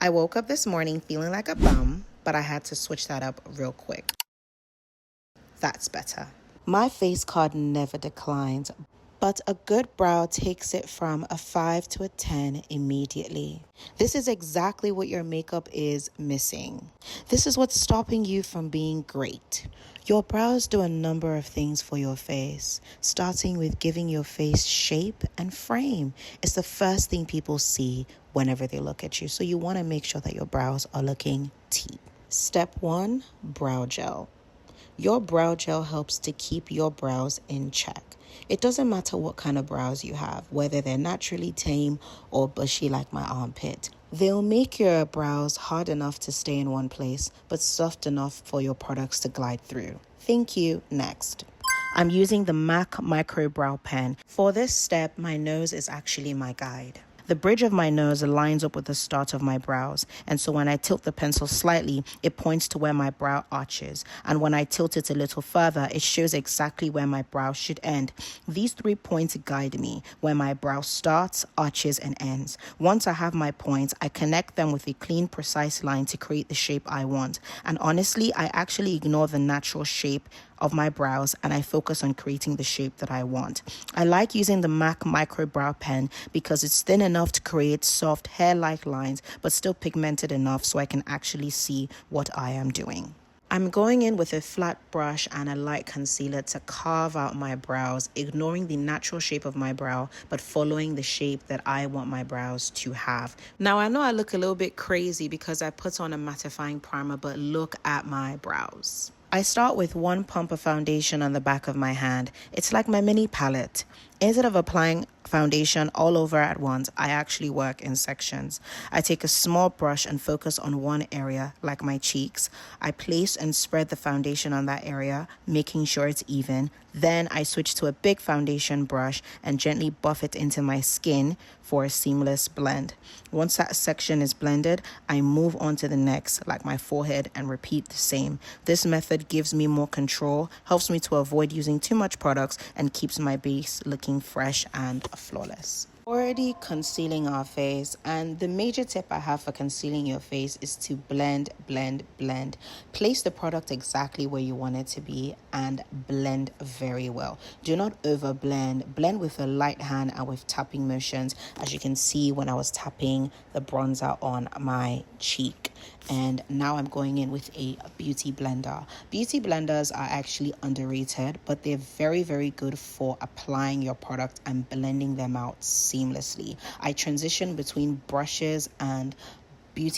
I woke up this morning feeling like a bum, but I had to switch that up real quick. That's better. My face card never declines, but a good brow takes it from a 5 to a 10 immediately. This is exactly what your makeup is missing. This is what's stopping you from being great. Your brows do a number of things for your face, starting with giving your face shape and frame. It's the first thing people see whenever they look at you, so you want to make sure that your brows are looking T. Step 1, brow gel. Your brow gel helps to keep your brows in check. It doesn't matter what kind of brows you have, whether they're naturally tame or bushy like my armpit. They'll make your brows hard enough to stay in one place, but soft enough for your products to glide through. Thank you. Next. I'm using the MAC Micro Brow Pen. For this step, my nose is actually my guide. The bridge of my nose lines up with the start of my brows, and so when I tilt the pencil slightly, it points to where my brow arches, and when I tilt it a little further, it shows exactly where my brow should end. These 3 points guide me, where my brow starts, arches, and ends. Once I have my points, I connect them with a clean, precise line to create the shape I want, and honestly, I actually ignore the natural shape of my brows and I focus on creating the shape that I want. I like using the MAC Micro Brow Pen because it's thin enough to create soft hair-like lines but still pigmented enough so I can actually see what I am doing. I'm going in with a flat brush and a light concealer to carve out my brows, ignoring the natural shape of my brow, but following the shape that I want my brows to have. Now, I know I look a little bit crazy because I put on a mattifying primer, but look at my brows. I start with one pump of foundation on the back of my hand. It's like my mini palette. Instead of applying foundation all over at once, I actually work in sections. I take a small brush and focus on one area, like my cheeks. I place and spread the foundation on that area, making sure it's even. Then I switch to a big foundation brush and gently buff it into my skin for a seamless blend. Once that section is blended, I move on to the next, like my forehead, and repeat the same. This method gives me more control, helps me to avoid using too much products, and keeps my base looking fresh and flawless. Already concealing our face, and the major tip I have for concealing your face is to blend. Place the product exactly where you want it to be and blend very well. Do not over blend. Blend with a light hand and with tapping motions, as you can see when I was tapping the bronzer on my cheek. And now I'm going in with a beauty blender. Beauty blenders are actually underrated, but they're very, very good for applying your product and blending them out seamlessly. I transition between brushes and